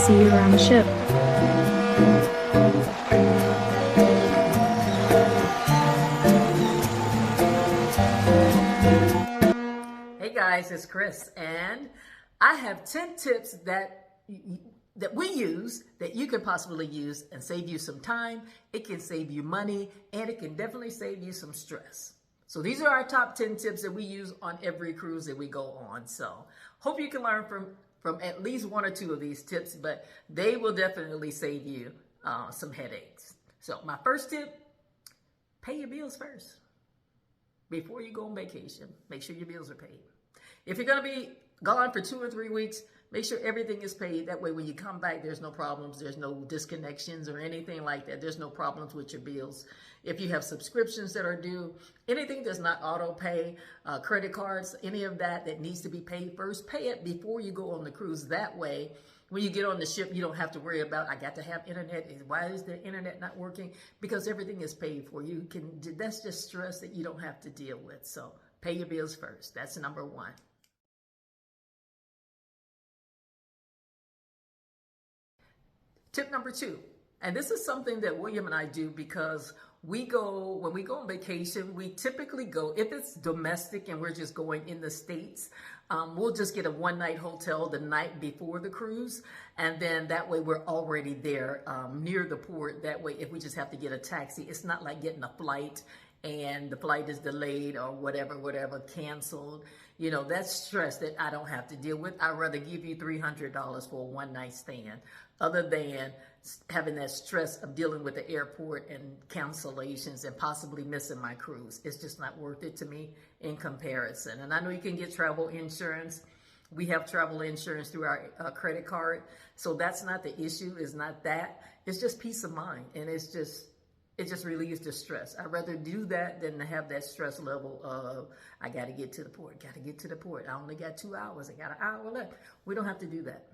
see you around the ship. Hey guys, it's Chris, and I have 10 tips that we use that you can possibly use and save you some time. It can save you money, and it can definitely save you some stress. So these are our top 10 tips that we use on every cruise that we go on. So hope you can learn from at least one or two of these tips, but they will definitely save you some headaches. So my first tip, pay your bills first. Before you go on vacation, make sure your bills are paid. If you're going to be gone for 2 or 3 weeks, make sure everything is paid. That way, when you come back, there's no problems. There's no disconnections or anything like that. There's no problems with your bills. If you have subscriptions that are due, anything that's not auto pay, credit cards, any of that needs to be paid first, pay it before you go on the cruise. That way, when you get on the ship, you don't have to worry about, I got to have internet. Why is the internet not working? Because everything is paid for. That's just stress that you don't have to deal with. So pay your bills first. That's number one. Tip number 2, and this is something that William and I do because when we go on vacation, we typically go, if it's domestic and we're just going in the States, we'll just get a one-night hotel the night before the cruise. And then that way we're already there near the port. That way, if we just have to get a taxi, it's not like getting a flight and the flight is delayed or whatever, canceled. You know, that's stress that I don't have to deal with. I'd rather give you $300 for a one-night stand other than having that stress of dealing with the airport and cancellations and possibly missing my cruise. It's just not worth it to me in comparison. And I know you can get travel insurance. We have travel insurance through our credit card. So that's not the issue. It's not that. It's just peace of mind. And it just relieves the stress. I'd rather do that than to have that stress level of, I got to get to the port, I only got 2 hours, I got an hour left. We don't have to do that.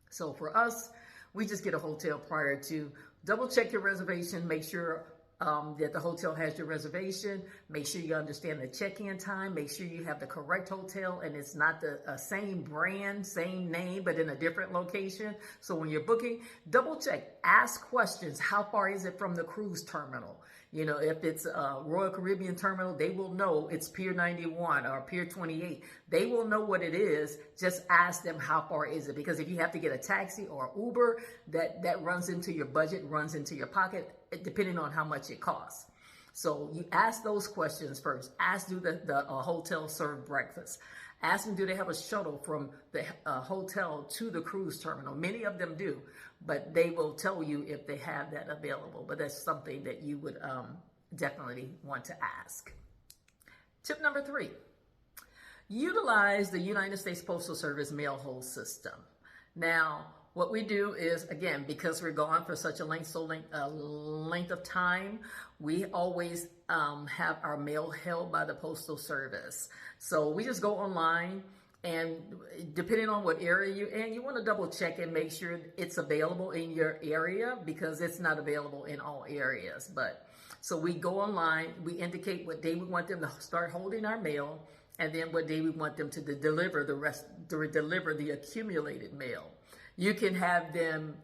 So for us, we just get a hotel prior to. Double check your reservation, make sure that the hotel has your reservation, make sure you understand the check-in time, make sure you have the correct hotel and it's not the same brand, same name, but in a different location. So when you're booking, double check, ask questions. How far is it from the cruise terminal? You know, if it's a Royal Caribbean terminal, they will know it's Pier 91 or Pier 28. They will know what it is. Just ask them how far is it. Because if you have to get a taxi or Uber, that runs into your budget, runs into your pocket, depending on how much it costs. So you ask those questions first. Ask, do the hotel serve breakfast? Ask them, do they have a shuttle from the hotel to the cruise terminal? Many of them do, but they will tell you if they have that available. But that's something that you would definitely want to ask. Tip number 3, utilize the United States Postal Service mail hold system. Now, what we do is, again, because we're gone for such a length of time, we always have our mail held by the Postal Service. So we just go online, and depending on what area you're in, you want to double check and make sure it's available in your area, because it's not available in all areas. But so we go online, we indicate what day we want them to start holding our mail, and then what day we want them to deliver the accumulated mail. You can have them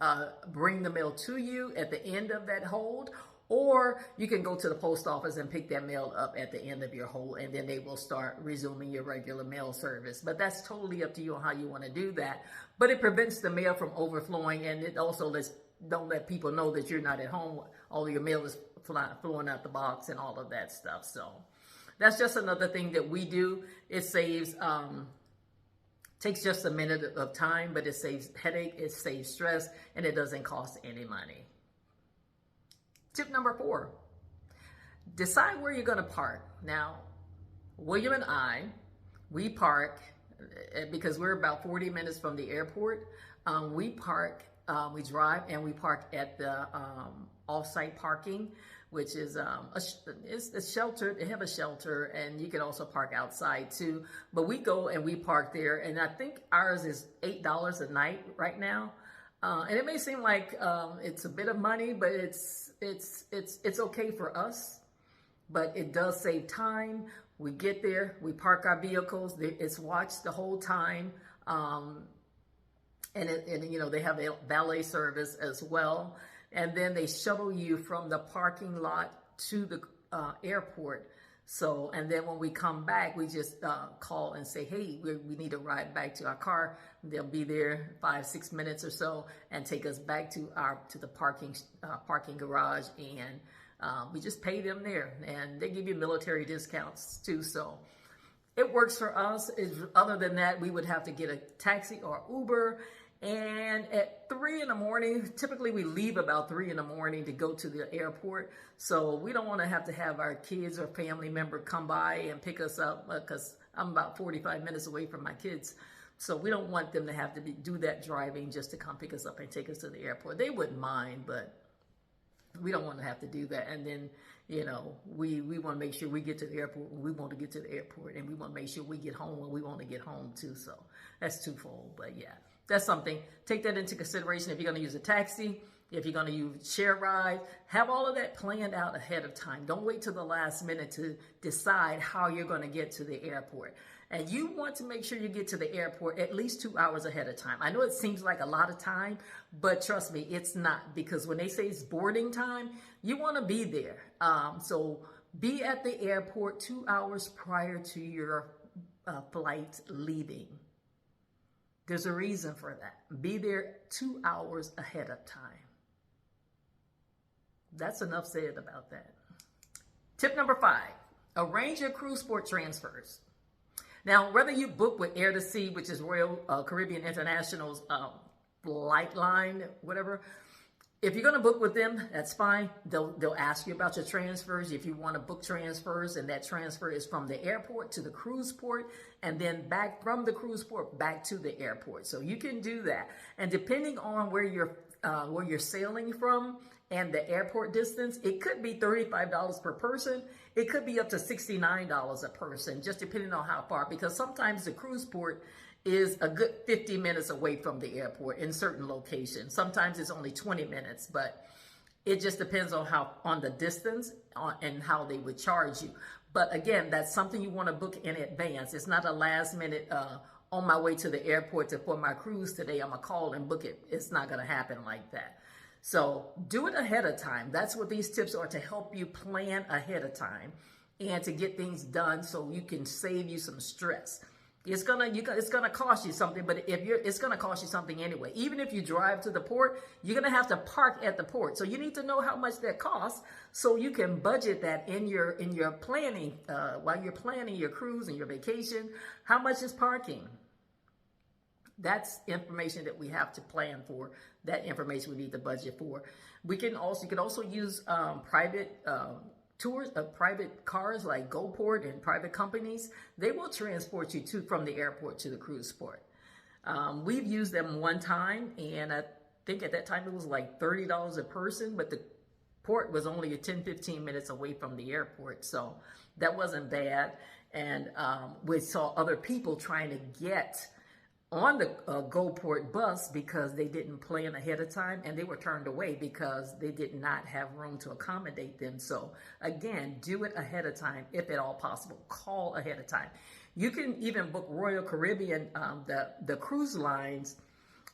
bring the mail to you at the end of that hold, or you can go to the post office and pick that mail up at the end of your hold, and then they will start resuming your regular mail service. But that's totally up to you on how you want to do that. But it prevents the mail from overflowing, and it also don't let people know that you're not at home. All your mail is flowing out the box and all of that stuff. So that's just another thing that we do. It saves... takes just a minute of time, but it saves headache, it saves stress, and it doesn't cost any money. Tip number 4, decide where you're going to park. Now, William and I, we park, because we're about 40 minutes from the airport, we drive and we park at the off-site parking, which is it's sheltered. They have a shelter, and you can also park outside too. But we go and we park there, and I think ours is $8 a night right now. And it may seem like it's a bit of money, but it's okay for us. But it does save time. We get there, we park our vehicles. It's watched the whole time. and you know, they have a valet service as well. And then they shuttle you from the parking lot to the airport. So, and then when we come back, we just call and say, hey, we need to ride back to our car. They'll be there 5-6 minutes or so and take us back to the parking garage, and we just pay them there, and they give you military discounts too. So it works for us. Other than that, we would have to get a taxi or Uber. And at 3 in the morning, typically we leave about 3 in the morning to go to the airport. So we don't want to have our kids or family member come by and pick us up, because I'm about 45 minutes away from my kids. So we don't want them to have to do that driving just to come pick us up and take us to the airport. They wouldn't mind, but we don't want to have to do that. And then, you know, we want to make sure we get to the airport when we want to get to the airport, and we want to make sure we get home when we want to get home too. So that's twofold, but yeah. That's something. Take that into consideration if you're going to use a taxi, if you're going to use share ride. Have all of that planned out ahead of time. Don't wait till the last minute to decide how you're going to get to the airport. And you want to make sure you get to the airport at least 2 hours ahead of time. I know it seems like a lot of time, but trust me, it's not. Because when they say it's boarding time, you want to be there. So be at the airport 2 hours prior to your flight leaving. There's a reason for that. Be there 2 hours ahead of time. That's enough said about that. Tip number 5, arrange your cruise port transfers. Now, whether you book with Air to Sea, which is Royal Caribbean International's flight line, whatever, if you're going to book with them, that's fine. They'll ask you about your transfers. If you want to book transfers, and that transfer is from the airport to the cruise port, and then back from the cruise port back to the airport. So you can do that. And depending on where you're sailing from and the airport distance, it could be $35 per person. It could be up to $69 a person, just depending on how far, because sometimes the cruise port is a good 50 minutes away from the airport in certain locations. Sometimes it's only 20 minutes, but it just depends on the distance and how they would charge you. But again, that's something you want to book in advance. It's not a last minute, on my way to the airport for my cruise today, I'm gonna call and book it. It's not gonna happen like that. So do it ahead of time. That's what these tips are, to help you plan ahead of time and to get things done so you can save you some stress. It's gonna cost you something, but it's gonna cost you something anyway. Even if you drive to the port, you're gonna have to park at the port. So you need to know how much that costs, so you can budget that in your planning while you're planning your cruise and your vacation. How much is parking? That's information that we have to plan for. That information we need to budget for. You can also use private tours of private cars like GoPort and private companies. They will transport you from the airport to the cruise port. We've used them one time, and I think at that time it was like $30 a person, but the port was only 10-15 minutes away from the airport, so that wasn't bad. And we saw other people trying to get on the GoPort bus because they didn't plan ahead of time, and they were turned away because they did not have room to accommodate them. So again, do it ahead of time if at all possible. Call ahead of time. You can even book Royal Caribbean, the cruise lines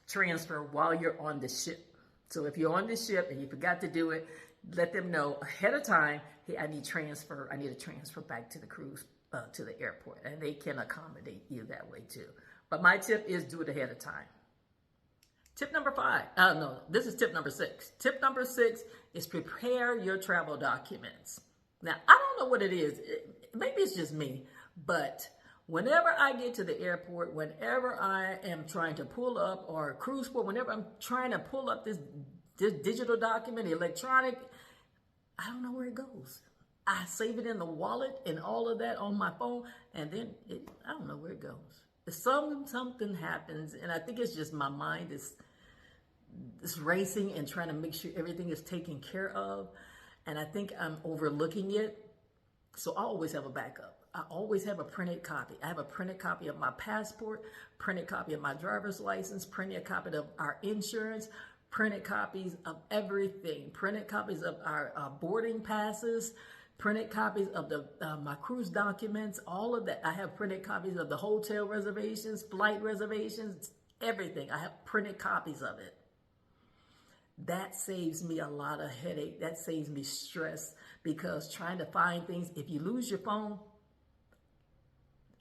transfer while you're on the ship. So if you're on the ship and you forgot to do it, let them know ahead of time, hey, I need a transfer back to the cruise, to the airport, and they can accommodate you that way too. But my tip is do it ahead of time. Tip number 5, this is tip number 6. Tip number 6 is prepare your travel documents. Now, I don't know what it is. Maybe it's just me, but whenever I get to the airport, whenever I am trying to pull up, or cruise port, whenever I'm trying to pull up this digital document, electronic, I don't know where it goes. I save it in the wallet and all of that on my phone, and then I don't know where it goes. Something happens, and I think it's just my mind is racing and trying to make sure everything is taken care of, and I think I'm overlooking it. So I always have a backup. I always have a printed copy. I have a printed copy of my passport, printed copy of my driver's license, printed copy of our insurance, printed copies of everything, printed copies of our boarding passes, printed copies of my cruise documents, all of that. I have printed copies of the hotel reservations, flight reservations, everything. I have printed copies of it. That saves me a lot of headache. That saves me stress, because trying to find things, if you lose your phone,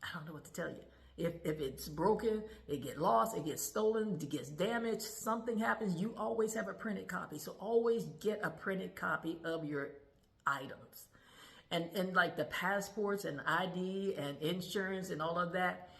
I don't know what to tell you. If it's broken, it gets lost, it gets stolen, it gets damaged, something happens, you always have a printed copy. So always get a printed copy of your items. And like the passports and ID and insurance and all of that,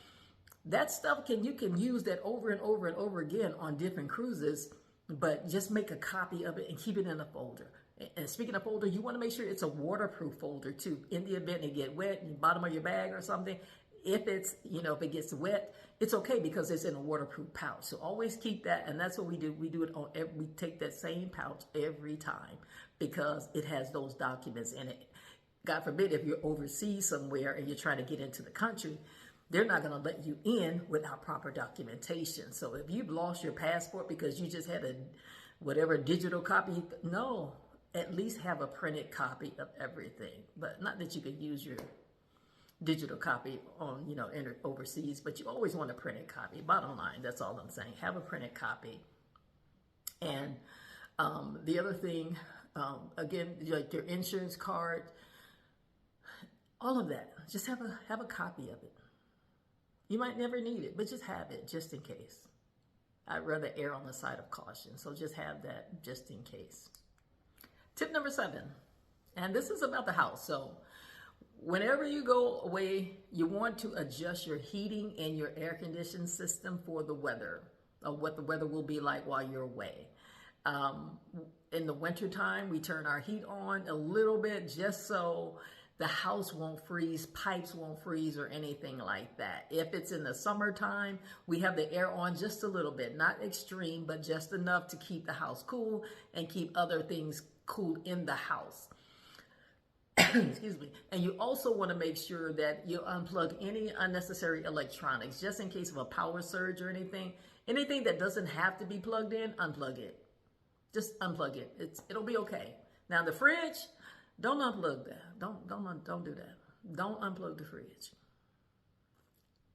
that stuff you can use that over and over and over again on different cruises, but just make a copy of it and keep it in a folder. And speaking of folder, you want to make sure it's a waterproof folder too. In the event it get wet in the bottom of your bag or something, if it's, if it gets wet, it's okay because it's in a waterproof pouch. So always keep that. And that's what we do. We do it on we take that same pouch every time because it has those documents in it. God forbid if you're overseas somewhere and you're trying to get into the country, they're not going to let you in without proper documentation. So if you've lost your passport because you just had a whatever digital copy, no, at least have a printed copy of everything. But not that you could use your digital copy on, overseas, but you always want a printed copy. Bottom line, that's all I'm saying. Have a printed copy. And the other thing, again, like your insurance card, all of that, just have a copy of it. You might never need it, but just have it just in case. I'd rather err on the side of caution. So just have that just in case. Tip number 7, and this is about the house. So whenever you go away, you want to adjust your heating and your air conditioning system for the weather, or what the weather will be like while you're away. In the wintertime, we turn our heat on a little bit just so the house won't freeze, pipes won't freeze or anything like that. If it's in the summertime, we have the air on just a little bit, not extreme, but just enough to keep the house cool and keep other things cool in the house. Excuse me. And you also want to make sure that you unplug any unnecessary electronics, just in case of a power surge or anything. Anything that doesn't have to be plugged in, unplug it. Just unplug it. It'll be okay. Now the fridge, don't unplug that. Don't do that. Don't unplug the fridge.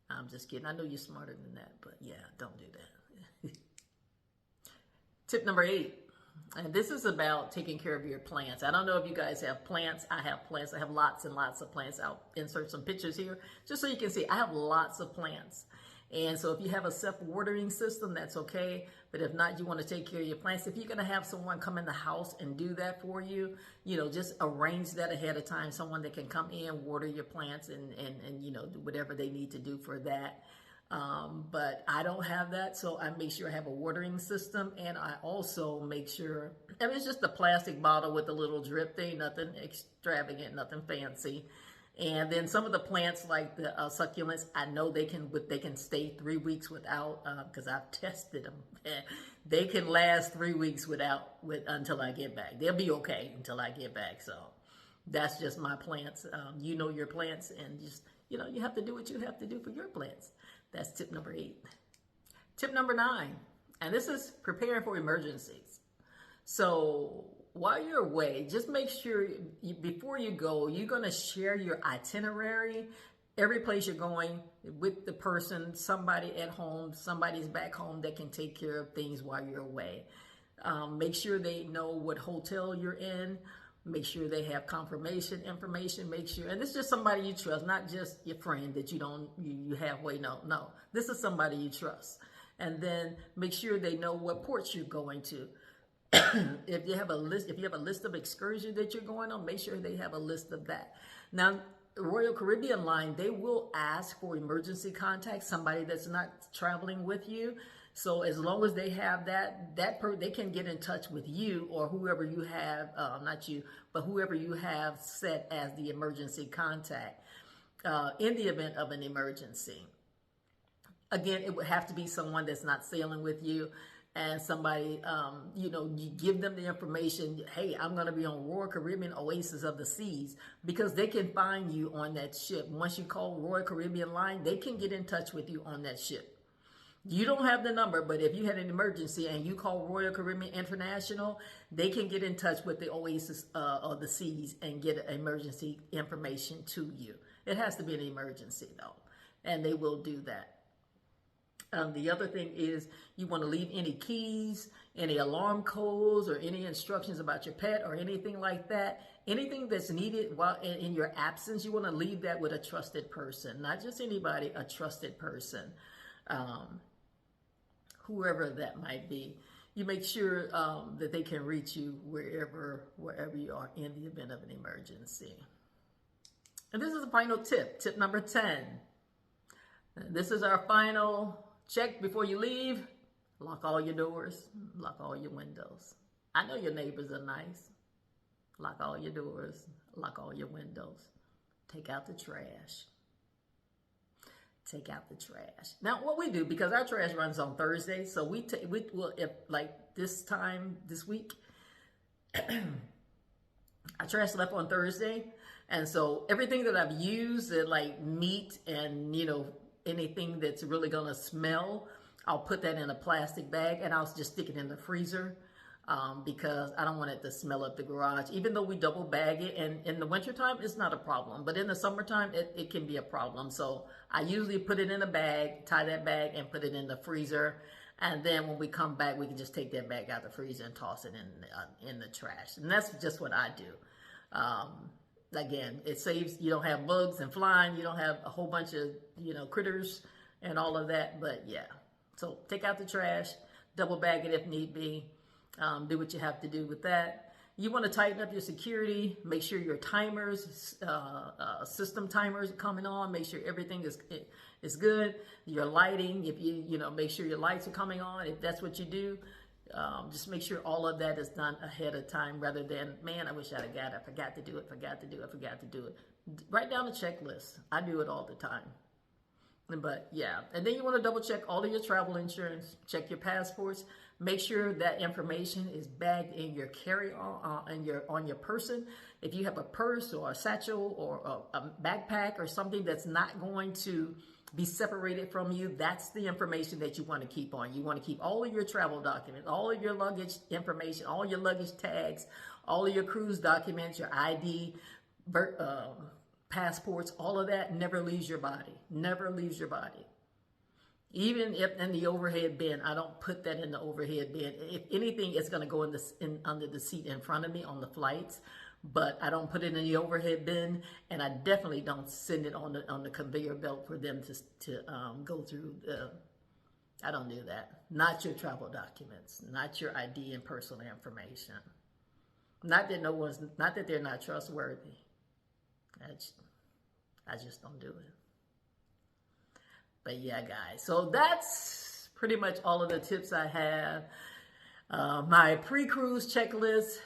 I'm just kidding. I know you're smarter than that, but yeah, don't do that. Tip number 8. And this is about taking care of your plants. I don't know if you guys have plants. I have plants. I have lots and lots of plants. I'll insert some pictures here just so you can see. I have lots of plants. And so if you have a self-watering system, that's okay. But if not, you want to take care of your plants. If you're going to have someone come in the house and do that for you, just arrange that ahead of time. Someone that can come in, water your plants and do whatever they need to do for that. But I don't have that, so I make sure I have a watering system, and I also make sure, it's just a plastic bottle with a little drip thing, nothing extravagant, nothing fancy. And then some of the plants like the succulents, I know they can stay 3 weeks without, because I've tested them. They can last 3 weeks until I get back. They'll be okay until I get back. So that's just my plants. You know your plants, and just, you have to do what you have to do for your plants. That's tip number 8. Tip number 9, and this is preparing for emergencies. So while you're away, just make sure before you go, you're going to share your itinerary, every place you're going with the person, somebody at home, somebody's back home that can take care of things while you're away. Make sure they know what hotel you're in. Make sure they have confirmation information. Make sure, and this is just somebody you trust, not just your friend that you halfway know. No, this is somebody you trust. And then make sure they know what ports you're going to. If you have a list of excursions that you're going on, make sure they have a list of that. Now, Royal Caribbean Line, they will ask for emergency contact, somebody that's not traveling with you. So as long as they have they can get in touch with you or whoever you have, not you, but whoever you have set as the emergency contact in the event of an emergency. Again, it would have to be someone that's not sailing with you, and somebody, you give them the information. Hey, I'm going to be on Royal Caribbean Oasis of the Seas, because they can find you on that ship. Once you call Royal Caribbean Line, they can get in touch with you on that ship. You don't have the number, but if you had an emergency and you call Royal Caribbean International, they can get in touch with the Oasis of the Seas and get emergency information to you. It has to be an emergency, though, and they will do that. The other thing is you want to leave any keys, any alarm codes, or any instructions about your pet or anything like that. Anything that's needed while in your absence, you want to leave that with a trusted person, not just anybody, a trusted person, whoever that might be. You make sure that they can reach you wherever you are in the event of an emergency. And this is the final tip, tip number 10. This is our final check before you leave. Lock all your doors, lock all your windows. I know your neighbors are nice. Lock all your doors, lock all your windows. Take out the trash. Take out the trash. Now, what we do, because our trash runs on Thursday, so we will, if like this time this week, our trash left on Thursday, and so everything that I've used, like meat and anything that's really gonna smell, I'll put that in a plastic bag and I'll just stick it in the freezer. Because I don't want it to smell up the garage. Even though we double bag it, and in the wintertime, it's not a problem. But in the summertime, it can be a problem. So I usually put it in a bag, tie that bag, and put it in the freezer. And then when we come back, we can just take that bag out of the freezer and toss it in the trash. And that's just what I do. Again, it saves, you don't have bugs and flying. You don't have a whole bunch of, critters and all of that. But yeah, so take out the trash, double bag it if need be. Do what you have to do with that. You want to tighten up your security. Make sure your timers, system timers are coming on. Make sure everything is good. Your lighting, if make sure your lights are coming on. If that's what you do, just make sure all of that is done ahead of time rather than, man, I wish I'd have got it. I forgot to do it, forgot to do it, forgot to do it. Write down a checklist. I do it all the time. But yeah, and then you want to double check all of your travel insurance, check your passports, make sure that information is bagged in your carry-on, on your person. If you have a purse or a satchel or a backpack or something that's not going to be separated from you, that's the information that you want to keep on. You want to keep all of your travel documents, all of your luggage information, all your luggage tags, all of your cruise documents, your ID, passports, all of that never leaves your body. Never leaves your body. Even if in the overhead bin, I don't put that in the overhead bin. If anything, it's going to go under the seat in front of me on the flights, but I don't put it in the overhead bin, and I definitely don't send it on the conveyor belt for them to go through. I don't do that. Not your travel documents, not your ID and personal information. Not that they're not trustworthy. I just don't do it. But yeah, guys, so that's pretty much all of the tips I have. My pre-cruise checklist.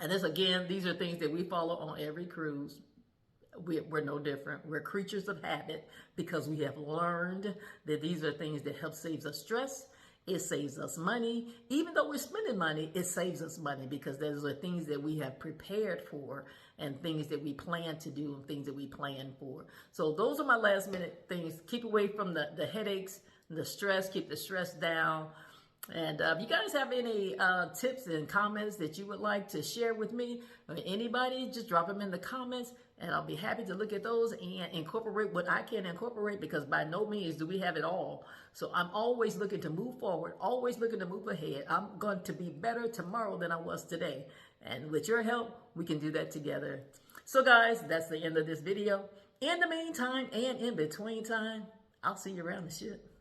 And this, again, these are things that we follow on every cruise. We're no different. We're creatures of habit because we have learned that these are things that help save us stress. It saves us money. Even though we're spending money, it saves us money because those are things that we have prepared for and things that we plan to do and things that we plan for. So those are my last minute things. Keep away from the headaches, the stress, keep the stress down. And if you guys have any tips and comments that you would like to share with me or anybody, just drop them in the comments and I'll be happy to look at those and incorporate what I can incorporate because by no means do we have it all. So I'm always looking to move forward, always looking to move ahead. I'm going to be better tomorrow than I was today. And with your help, we can do that together. So guys, that's the end of this video. In the meantime and in between time, I'll see you around the ship.